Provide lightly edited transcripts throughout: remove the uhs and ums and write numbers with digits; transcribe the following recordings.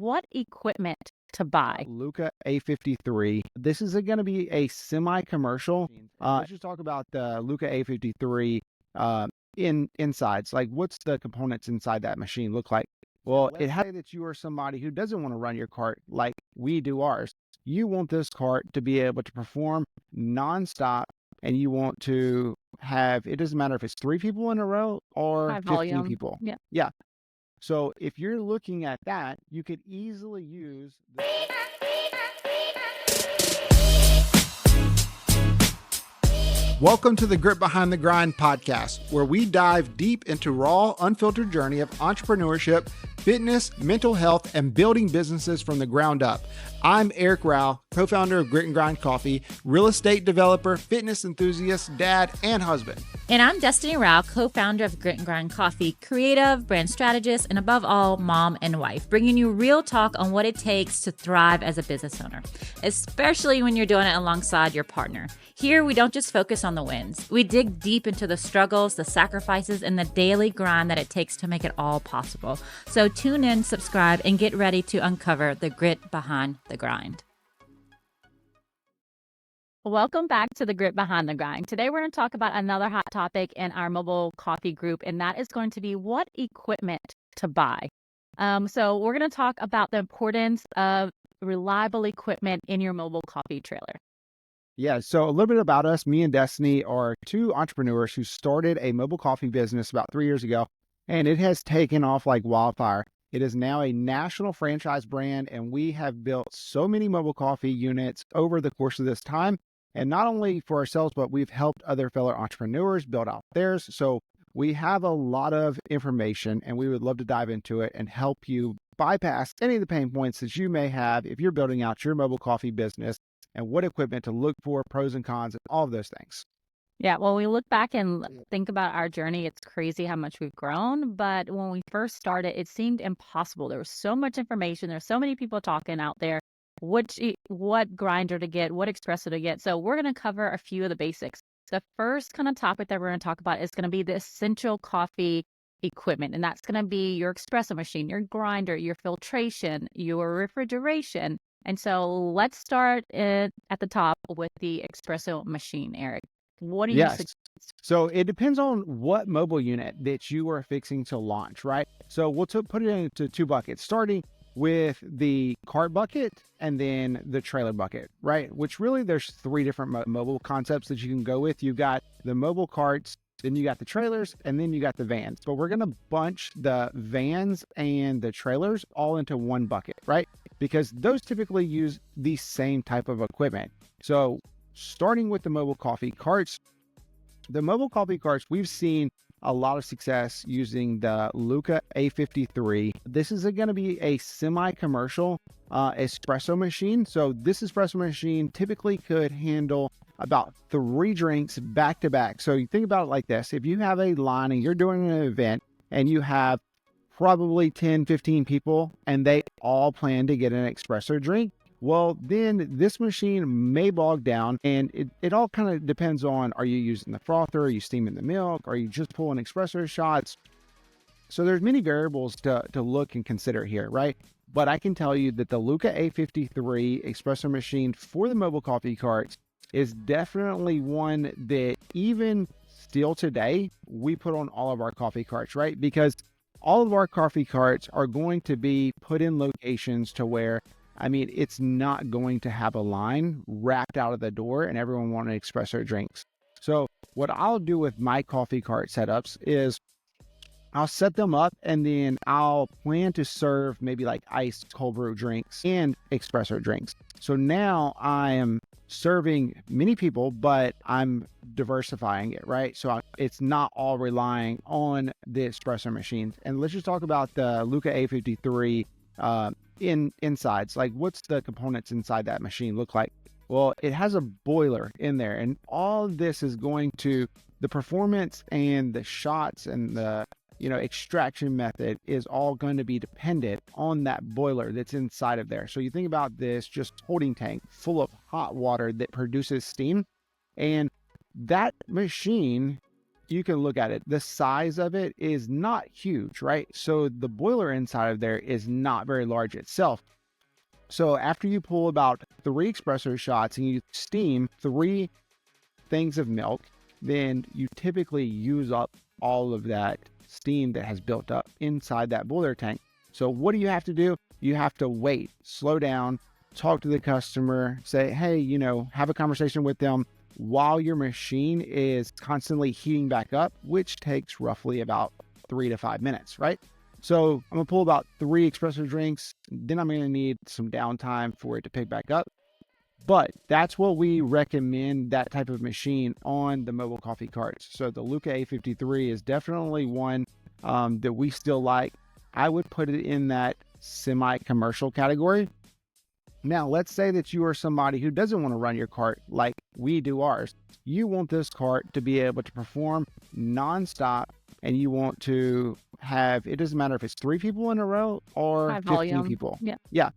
what equipment to buy. Luca A53. This is going to be a semi-commercial. Let's just talk about the Luca A53 insides. Like, what's the components inside that machine look like? Well, it has to say that you are somebody who doesn't want to run your cart like we do ours. You want this cart to be able to perform nonstop, and you want to have, it doesn't matter if it's 3 people in a row or High 15 volume. people. Yeah. Yeah. So if you're looking at that, you could easily use the... Welcome to the Grit Behind the Grind podcast, where we dive deep into raw, unfiltered journey of entrepreneurship, fitness, mental health, and building businesses from the ground up. I'm Eric Rao, co-founder of Grit and Grind Coffee, real estate developer, fitness enthusiast, dad, and husband. And I'm Destiney Rao, co-founder of Grit and Grind Coffee, creative, brand strategist, and above all, mom and wife, bringing you real talk on what it takes to thrive as a business owner, especially when you're doing it alongside your partner. Here, we don't just focus on the wins. We dig deep into the struggles, the sacrifices, and the daily grind that it takes to make it all possible. So tune in, subscribe, and get ready to uncover the grit behind the grind. Welcome back to the Grit Behind the Grind. Today, we're going to talk about another hot topic in our mobile coffee group, and that is going to be what equipment to buy. So we're going to talk about the importance of reliable equipment in your mobile coffee trailer. Yeah, so a little bit about us. Me and Destiny are two entrepreneurs who started a mobile coffee business about 3 years ago, and it has taken off like wildfire. It is now a national franchise brand, and we have built so many mobile coffee units over the course of this time. And not only for ourselves, but we've helped other fellow entrepreneurs build out theirs. So we have a lot of information, and we would love to dive into it and help you bypass any of the pain points that you may have if you're building out your mobile coffee business, and what equipment to look for, pros and cons, and all of those things. Yeah, when we look back and think about our journey, it's crazy how much we've grown. But when we first started, it seemed impossible. There was so much information. There's so many people talking out there. What grinder to get, what espresso to get. So we're going to cover a few of the basics. The first kind of topic that we're going to talk about is going to be the essential coffee equipment. And that's going to be your espresso machine, your grinder, your filtration, your refrigeration. And so let's start at the top with the espresso machine, Eric. What do you suggest? So it depends on what mobile unit that you are fixing to launch, right? So we'll put it into 2 buckets, starting with the cart bucket and then the trailer bucket, right? Which really there's 3 different mobile concepts that you can go with. You got the mobile carts, then you got the trailers, and then you got the vans. But we're going to bunch the vans and the trailers all into 1 bucket, right? Because those typically use the same type of equipment. So starting with the mobile coffee carts, we've seen a lot of success using the Luca A53. This is going to be a semi-commercial espresso machine. So this espresso machine typically could handle about 3 drinks back to back. So you think about it like this. If you have a line and you're doing an event and you have probably 10, 15 people and they all plan to get an espresso drink, well, then this machine may bog down, and it all kind of depends on, are you using the frother, are you steaming the milk, are you just pulling espresso shots? So there's many variables to look and consider here, right? But I can tell you that the Luca A53 espresso machine for the mobile coffee carts is definitely one that even still today, we put on all of our coffee carts, right? Because all of our coffee carts are going to be put in locations to where, it's not going to have a line wrapped out of the door and everyone wanting espresso drinks. So what I'll do with my coffee cart setups is I'll set them up and then I'll plan to serve maybe like iced cold brew drinks and espresso drinks. So now I am serving many people, but I'm diversifying it, right? So it's not all relying on the espresso machines. And let's just talk about the Luca A53 insides. Like, what's the components inside that machine look like? Well, it has a boiler in there, and all of this is going to, the performance and the shots and the extraction method is all going to be dependent on that boiler that's inside of there. So you think about this just holding tank full of hot water that produces steam, and that machine you can look at it. The size of it is not huge, right? So the boiler inside of there is not very large itself. So after you pull about 3 espresso shots and you steam 3 things of milk, then you typically use up all of that steam that has built up inside that boiler tank. So what do you have to do? You have to wait, slow down, talk to the customer, say, hey, you know, have a conversation with them while your machine is constantly heating back up, which takes roughly about 3 to 5 minutes, right? So I'm gonna pull about 3 espresso drinks, then I'm gonna need some downtime for it to pick back up. But that's what we recommend, that type of machine on the mobile coffee carts. So the Luca A53 is definitely one that we still like. I would put it in that semi-commercial category. Now, let's say that you are somebody who doesn't want to run your cart like we do ours. You want this cart to be able to perform nonstop, and you want to have, it doesn't matter if it's 3 people in a row or High 15 volume. people. Yeah. Yeah.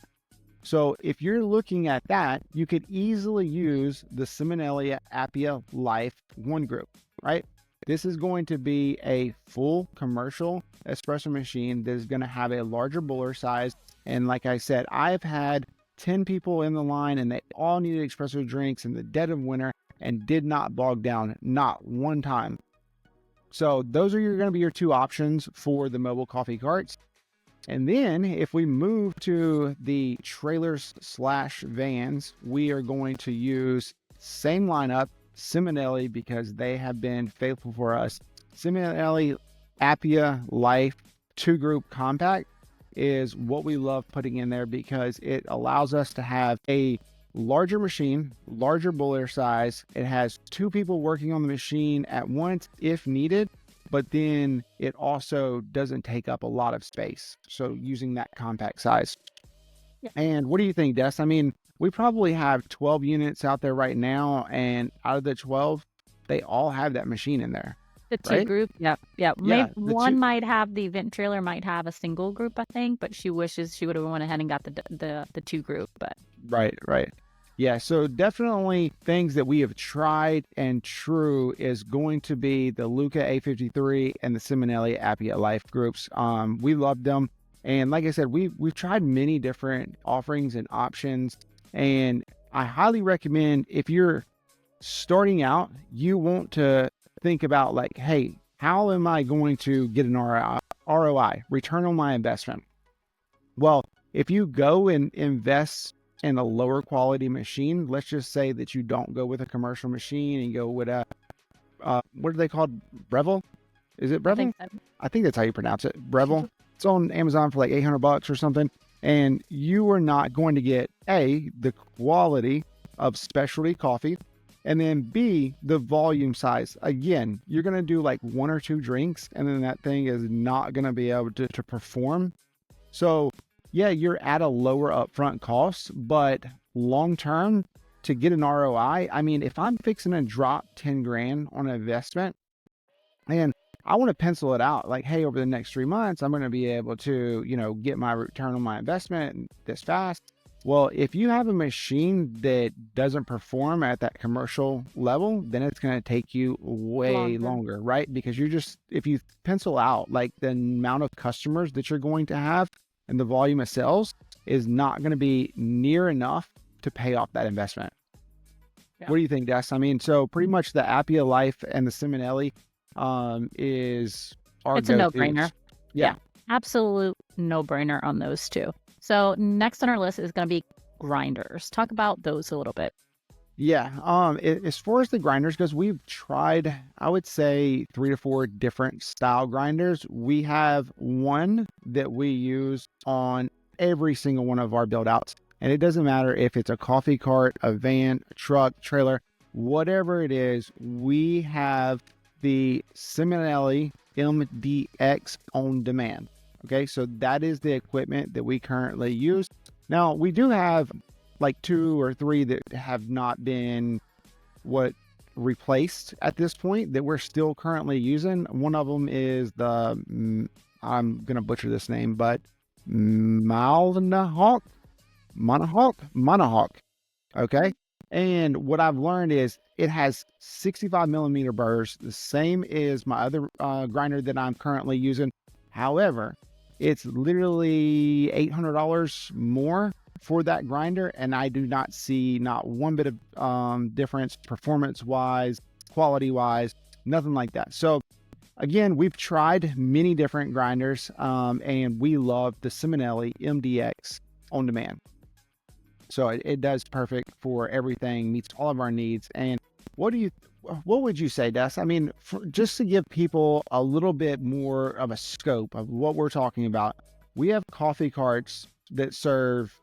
So if you're looking at that, you could easily use the Simonelli Appia Life 1 group, right? This is going to be a full commercial espresso machine that is going to have a larger boiler size. And like I said, I've had 10 people in the line and they all needed espresso drinks in the dead of winter and did not bog down, not one time. So those are going to be your 2 options for the mobile coffee carts. And then if we move to the trailers / vans, we are going to use same lineup, Simonelli, because they have been faithful for us. Simonelli Appia Life 2 group compact is what we love putting in there because it allows us to have a larger machine, larger boiler size. It has 2 people working on the machine at once if needed, but then it also doesn't take up a lot of space. So using that compact size. Yeah. And what do you think, Des? I mean, we probably have 12 units out there right now, and out of the 12, they all have that machine in there. The 2 right? group, yep. Yeah, Maybe the one 2. might have, the event trailer might have a single group, I think, but she wishes she would have went ahead and got the 2 group. But Right. Yeah, so definitely things that we have tried and true is going to be the Luca A53 and the Simonelli Appia Life groups. We love them. And like I said, we've tried many different offerings and options. And I highly recommend, if you're starting out, you want to think about like, hey, how am I going to get an ROI, return on my investment? Well, if you go and invest in a lower quality machine, let's just say that you don't go with a commercial machine and go with a, what are they called? Breville? Is it I Breville? think so. I think that's how you pronounce it. Breville. It's on Amazon for like $800 or something. And you are not going to get the quality of specialty coffee, and then B, the volume size. Again, you're going to do like 1 or 2 drinks, and then that thing is not going to be able to perform. So yeah, you're at a lower upfront cost, but long term, to get an ROI, I mean, if I'm fixing to drop 10 grand on an investment and I want to pencil it out like, hey, over the next 3 months, I'm going to be able to, get my return on my investment this fast. Well, if you have a machine that doesn't perform at that commercial level, then it's going to take you way longer, right? Because if you pencil out like the amount of customers that you're going to have and the volume of sales is not going to be near enough to pay off that investment. Yeah. What do you think, Des? I mean, so pretty much the Appia Life and the Simonelli is our It's a no-brainer. Yeah. Absolute no-brainer on those 2. So next on our list is going to be grinders. Talk about those a little bit. Yeah. As far as the grinders goes, we've tried, I would say 3 to 4 different style grinders. We have one that we use on every single one of our build outs. And it doesn't matter if it's a coffee cart, a van, a truck, trailer, whatever it is, we have the Simonelli MDX on demand. Okay, so that is the equipment that we currently use. Now, we do have like 2 or 3 that have not been replaced at this point that we're still currently using. One of them is the, I'm going to butcher this name, but Monahawk. Okay. And what I've learned is it has 65 millimeter burrs, the same as my other grinder that I'm currently using. However, it's literally $800 more for that grinder, and I do not see not one bit of difference performance wise, quality wise, nothing like that. So again, we've tried many different grinders, and we love the Simonelli MDX on demand. So it does perfect for everything, meets all of our needs. And what would you say, Des? I mean, just to give people a little bit more of a scope of what we're talking about, we have coffee carts that serve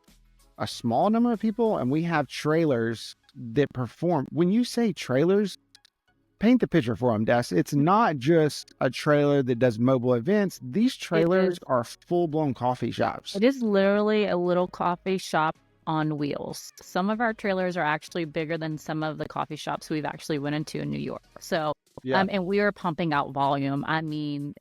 a small number of people, and we have trailers that perform. When you say trailers, paint the picture for them, Des. It's not just a trailer that does mobile events. These trailers are full-blown coffee shops. It is literally a little coffee shop on wheels. Some of our trailers are actually bigger than some of the coffee shops we've actually went into in New York. So, and we are pumping out volume. I mean,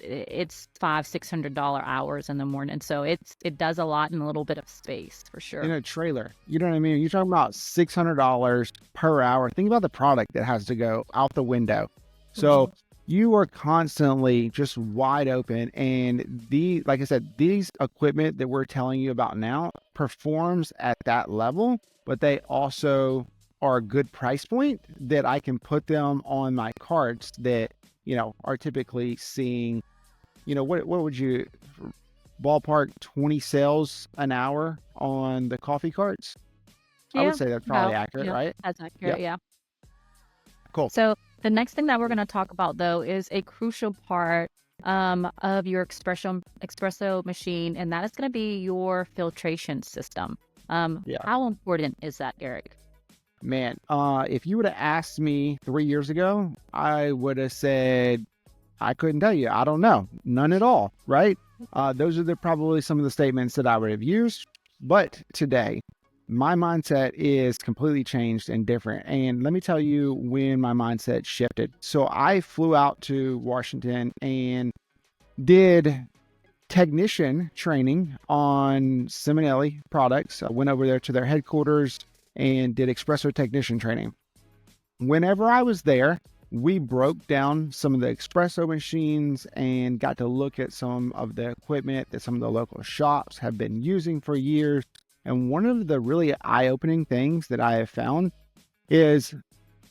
it's $500-$600 hours in the morning. So it does a lot in a little bit of space for sure. In a trailer, you know what I mean? You're talking about $600 per hour. Think about the product that has to go out the window. So you are constantly just wide open. And like I said, these equipment that we're telling you about now performs at that level, but they also are a good price point that I can put them on my carts that, are typically seeing, what would you ballpark 20 sales an hour on the coffee carts? I would say that's probably accurate, right? That's accurate. Yeah. Cool. So the next thing that we're going to talk about, though, is a crucial part of your espresso machine, and that is going to be your filtration system. How important is that, Eric? Man, if you would have asked me 3 years ago, I would have said, I couldn't tell you. I don't know. None at all, right? Those are probably some of the statements that I would have used. But today, my mindset is completely changed and different. And let me tell you when my mindset shifted. So I flew out to Washington and did technician training on Simonelli products. I went over there to their headquarters and did espresso technician training. Whenever I was there, we broke down some of the espresso machines and got to look at some of the equipment that some of the local shops have been using for years. And one of the really eye-opening things that I have found is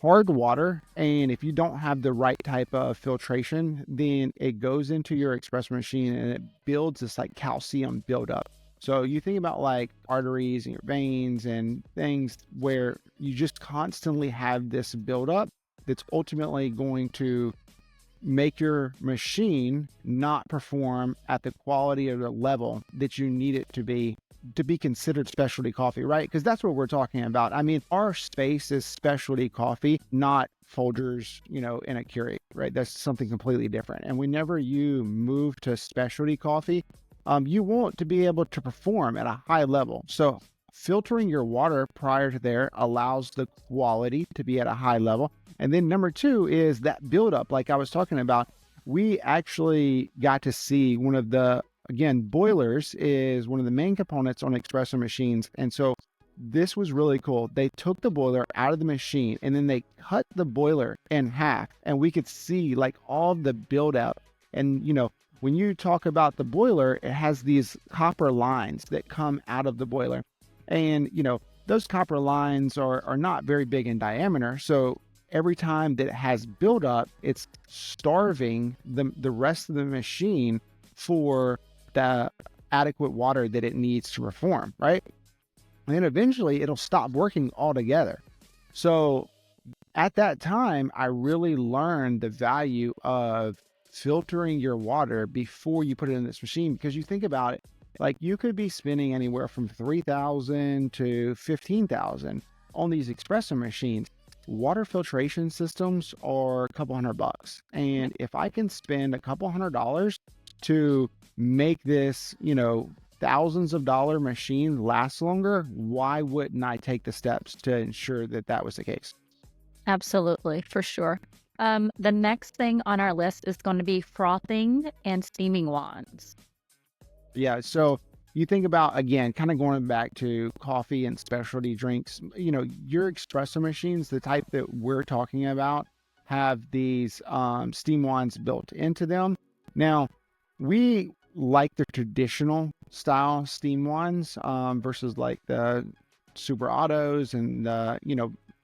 hard water. And if you don't have the right type of filtration, then it goes into your espresso machine and it builds this like calcium buildup. So you think about like arteries and your veins and things where you just constantly have this buildup that's ultimately going to make your machine not perform at the quality or the level that you need it to be considered specialty coffee, right? Because that's what we're talking about. I mean, our space is specialty coffee, not Folgers, in a Keurig, right? That's something completely different. And whenever you move to specialty coffee, you want to be able to perform at a high level. So filtering your water prior to there allows the quality to be at a high level. And then number two is that buildup, like I was talking about. We actually got to see one of the, again, boilers is one of the main components on espresso machines. And so this was really cool. They took the boiler out of the machine and then they cut the boiler in half, and we could see like all the buildup. And, when you talk about the boiler, it has these copper lines that come out of the boiler. And, those copper lines are not very big in diameter. So every time that it has buildup, it's starving the rest of the machine for the adequate water that it needs to perform, right? And then eventually it'll stop working altogether. So at that time, I really learned the value of filtering your water before you put it in this machine, because you think about it, like you could be spending anywhere from $3,000 to $15,000 on these espresso machines. Water filtration systems are a couple $100. And if I can spend a couple $100 to make this, thousands of dollar machine last longer, why wouldn't I take the steps to ensure that that was the case? Absolutely, for sure. The next thing on our list is going to be frothing and steaming wands. Yeah. So you think about, again, kind of going back to coffee and specialty drinks, your espresso machines, the type that we're talking about, have these steam wands built into them. Now, we like the traditional style steam wands versus like the super autos and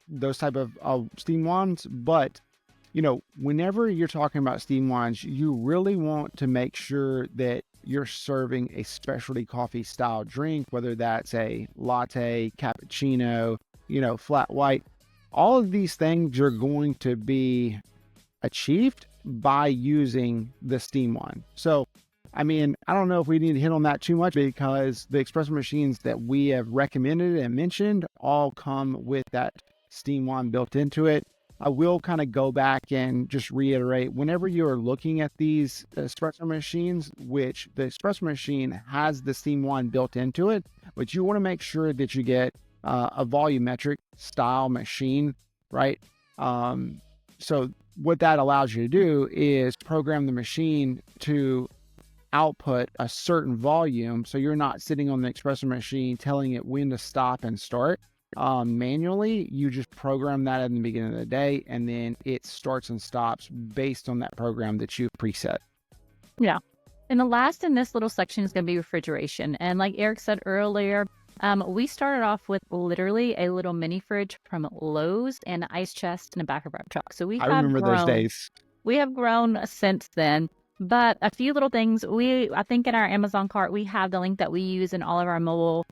those type of steam wands. But whenever you're talking about steam wands, you really want to make sure that you're serving a specialty coffee style drink, whether that's a latte, cappuccino, flat white. All of these things are going to be achieved by using the steam wand. So, I don't know if we need to hit on that too much, because the espresso machines that we have recommended and mentioned all come with that steam wand built into it. I will kind of go back and just reiterate, whenever you're looking at these espresso machines, which the espresso machine has the steam wand built into it, but you want to make sure that you get a volumetric style machine, right? So what that allows you to do is program the machine to output a certain volume, so you're not sitting on the espresso machine telling it when to stop and start. Manually, you just program that at the beginning of the day, and then it starts and stops based on that program that you've preset. Yeah. And the last in this little section is going to be refrigeration. And like Eric said earlier, we started off with literally a little mini fridge from Lowe's and an ice chest in the back of our truck. So I remember those days. We have grown since then. But a few little things, I think in our Amazon cart, we have the link that we use in all of our mobile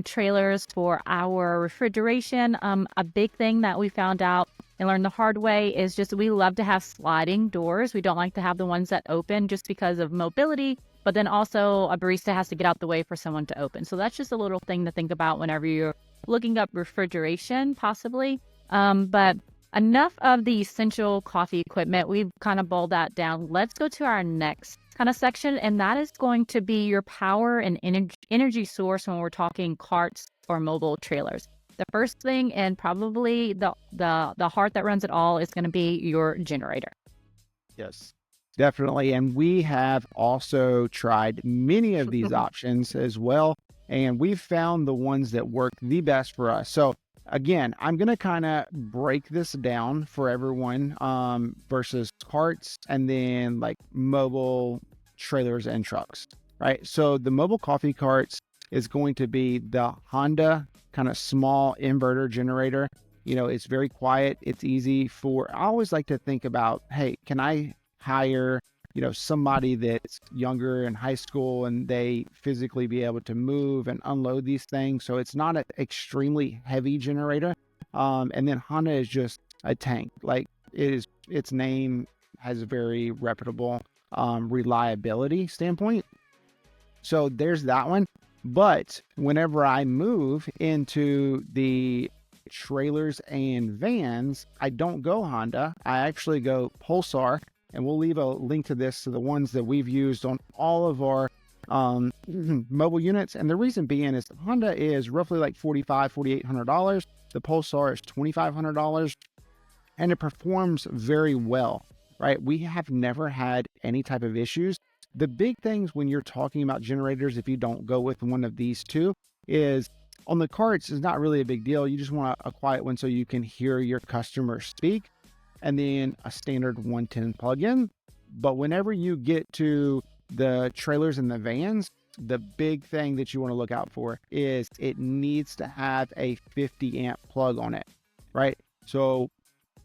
trailers for our refrigeration. A big thing that we found out and learned the hard way is just we love to have sliding doors. We don't like to have the ones that open just because of mobility, but then also a barista has to get out the way for someone to open. So that's just a little thing to think about whenever you're looking up refrigeration, possibly. But enough of the essential coffee equipment. We've kind of boiled that down. Let's go to our next kind of section, and that is going to be your power and energy source when we're talking carts or mobile trailers. The first thing, and probably the heart that runs it all, is going to be your generator. Yes, definitely. And we have also tried many of these options as well, and we've found the ones that work the best for us. So again, I'm going to kind of break this down for everyone versus carts and then like mobile trailers and trucks, right? So the mobile coffee carts is going to be the Honda kind of small inverter generator. It's very quiet. It's easy I always like to think about, hey, can I hire, somebody that's younger in high school and they physically be able to move and unload these things. So it's not an extremely heavy generator. And then Honda is just a tank. Like its name has a very reputable reliability standpoint. So there's that one. But whenever I move into the trailers and vans, I don't go Honda. I actually go Pulsar. And we'll leave a link to this, to the ones that we've used on all of our mobile units. And the reason being is the Honda is roughly like $4,500-$4,800. The Pulsar is $2,500, and it performs very well, right? We have never had any type of issues. The big things when you're talking about generators, if you don't go with one of these two, is on the carts is not really a big deal. You just want a quiet one so you can hear your customer speak, and then a standard 110 plug-in. But whenever you get to the trailers and the vans, the big thing that you want to look out for is it needs to have a 50 amp plug on it, right? So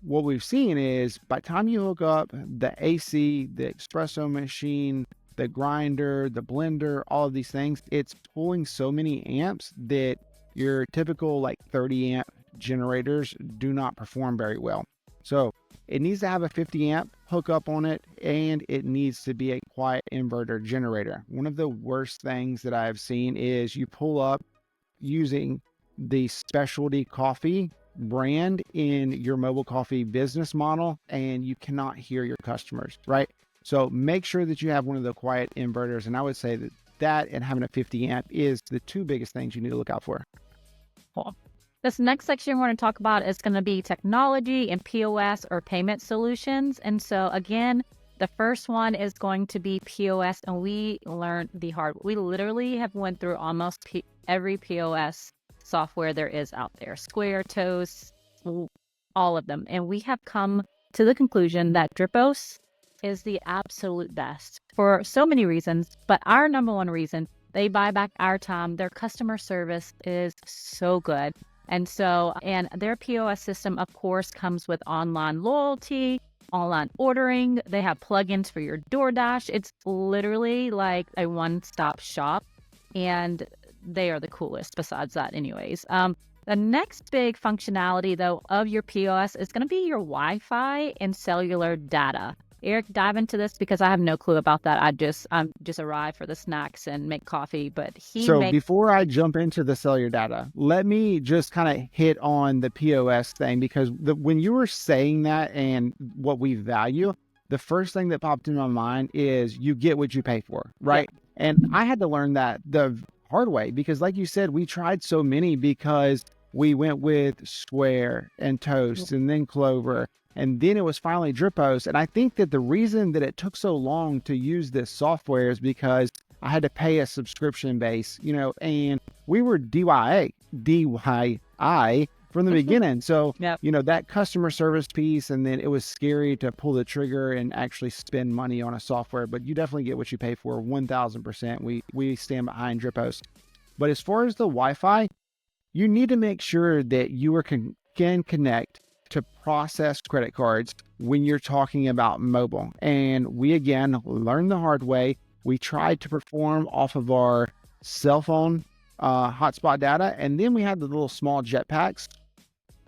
what we've seen is by the time you hook up the AC, the espresso machine, the grinder, the blender, all of these things, it's pulling so many amps that your typical like 30 amp generators do not perform very well. So it needs to have a 50 amp hookup on it, and it needs to be a quiet inverter generator. One of the worst things that I've seen is you pull up using the specialty coffee brand in your mobile coffee business model, and you cannot hear your customers, right? So make sure that you have one of the quiet inverters. And I would say that and having a 50 amp is the two biggest things you need to look out for. Cool. This next section we're going to talk about is going to be technology and POS or payment solutions. And so again, The first one is going to be POS, and we learned the hard. We literally have went through almost every POS software there is out there, Square, Toast, all of them, and we have come to the conclusion that Dripos is the absolute best for so many reasons. But our number one reason, they buy back our time. Their customer service is so good. And their POS system, of course, comes with online loyalty, online ordering. They have plugins for your DoorDash. It's literally like a one-stop shop, and they are the coolest besides that anyways. The next big functionality, though, of your POS is going to be your Wi-Fi and cellular data. Eric, dive into this because I have no clue about that. I'm just arrive for the snacks and make coffee, but before I jump into the cellular data, let me just kind of hit on the POS thing, because when you were saying that and what we value, the first thing that popped in my mind is you get what you pay for, right? Yeah. And I had to learn that the hard way, because like you said, we tried so many because we went with Square and Toast and then Clover. And then it was finally Dripos. And I think that the reason that it took so long to use this software is because I had to pay a subscription base, and we were DIY from the beginning. So, yep. That customer service piece, and then it was scary to pull the trigger and actually spend money on a software, but you definitely get what you pay for 1000%. We stand behind Dripos. But as far as the Wi-Fi, you need to make sure that you can connect to process credit cards when you're talking about mobile. And we, again, learned the hard way. We tried to perform off of our cell phone hotspot data, and then we had the little small jetpacks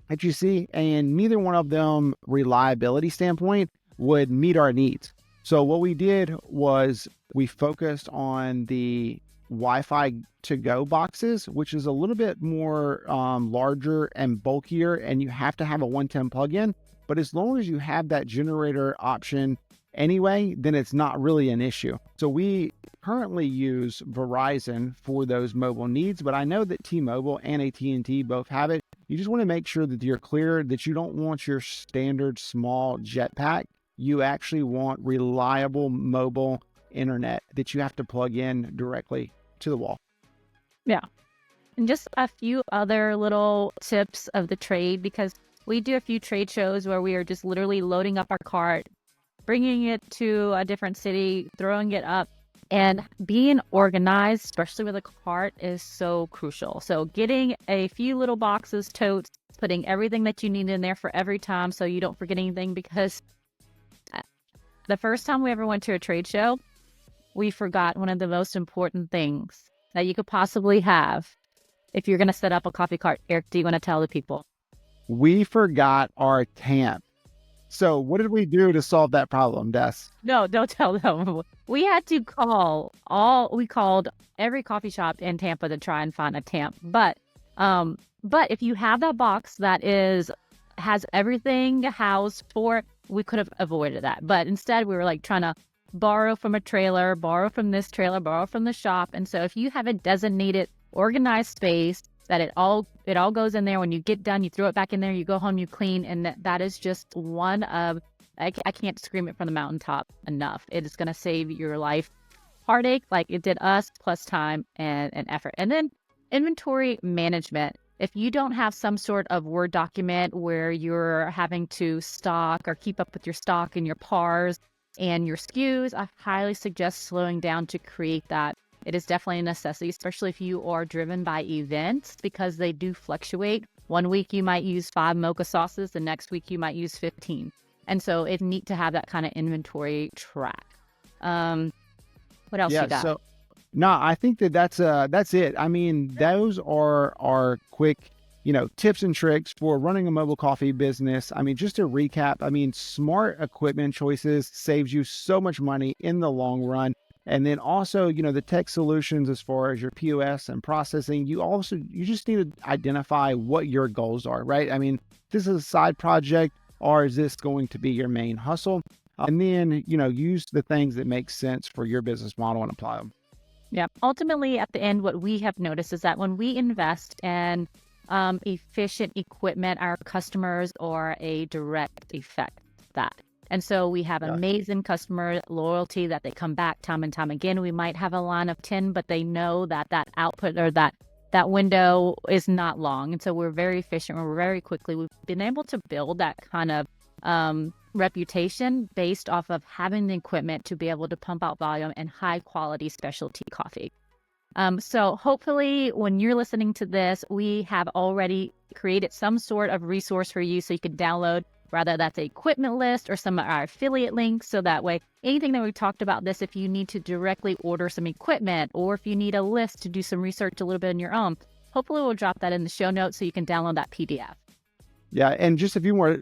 that you see, and neither one of them, reliability standpoint, would meet our needs. So what we did was we focused on the Wi-Fi to go boxes, which is a little bit more larger and bulkier, and you have to have a 110 plug-in. But as long as you have that generator option anyway, then it's not really an issue. So we currently use Verizon for those mobile needs, but I know that T-Mobile and AT&T both have it. You just want to make sure that you're clear that you don't want your standard small jetpack. You actually want reliable mobile internet that you have to plug in directly to the wall. Yeah. And just a few other little tips of the trade, because we do a few trade shows where we are just literally loading up our cart, bringing it to a different city, throwing it up, and being organized, especially with a cart, is so crucial. So getting a few little boxes, totes, putting everything that you need in there for every time so you don't forget anything, because the first time we ever went to a trade show, we forgot one of the most important things that you could possibly have if you're going to set up a coffee cart. Eric, do you want to tell the people? We forgot our TAMP. So what did we do to solve that problem, Des? No, don't tell them. We had to we called every coffee shop in Tampa to try and find a TAMP. But if you have that box that has everything housed for it, we could have avoided that. But instead, we were like trying to borrow from a trailer, borrow from this trailer, borrow from the shop. And so if you have a designated, organized space that it all goes in there, when you get done, you throw it back in there, you go home, you clean. And that is just one of, I can't scream it from the mountaintop enough. It is going to save your life heartache like it did us, plus time and effort. And then inventory management. If you don't have some sort of Word document where you're having to stock or keep up with your stock and your PARs and your SKUs, I highly suggest slowing down to create that. It is definitely a necessity, especially if you are driven by events, because they do fluctuate. One week you might use 5 mocha sauces, the next week you might use 15. And so it's neat to have that kind of inventory track. What else you got? So, no, I think that's it. I mean, those are our quick, tips and tricks for running a mobile coffee business. I mean, just to recap, smart equipment choices saves you so much money in the long run. And then also, the tech solutions as far as your POS and processing, you just need to identify what your goals are, right? I mean, this is a side project, or is this going to be your main hustle? And then, use the things that make sense for your business model and apply them. Yeah. Ultimately, at the end, what we have noticed is that when we invest in efficient equipment, our customers are a direct effect of that. And so we have Yeah. amazing customer loyalty that they come back time and time again. We might have a line of 10, but they know that that output or that window is not long. And so we're very efficient. We're very quickly. We've been able to build that kind of reputation based off of having the equipment to be able to pump out volume and high quality specialty coffee. So hopefully when you're listening to this, we have already created some sort of resource for you so you can download, whether that's an equipment list or some of our affiliate links. So that way, anything that we talked about this, if you need to directly order some equipment or if you need a list to do some research a little bit on your own, hopefully we'll drop that in the show notes so you can download that PDF. Yeah. And just a few more,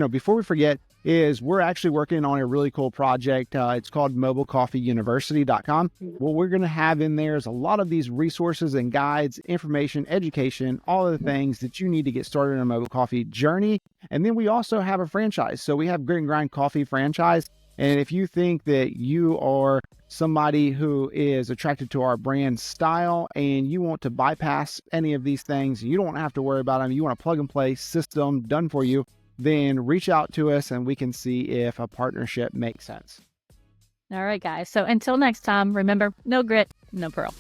before we forget, is we're actually working on a really cool project. It's called mobilecoffeeuniversity.com. What we're going to have in there is a lot of these resources and guides, information, education, all of the things that you need to get started on a mobile coffee journey. And then we also have a franchise. So we have Grit and Grind Coffee franchise. And if you think that you are somebody who is attracted to our brand style and you want to bypass any of these things, you don't have to worry about them. You want a plug and play system done for you, then reach out to us and we can see if a partnership makes sense. All right, guys. So until next time, remember, no grit, no pearl.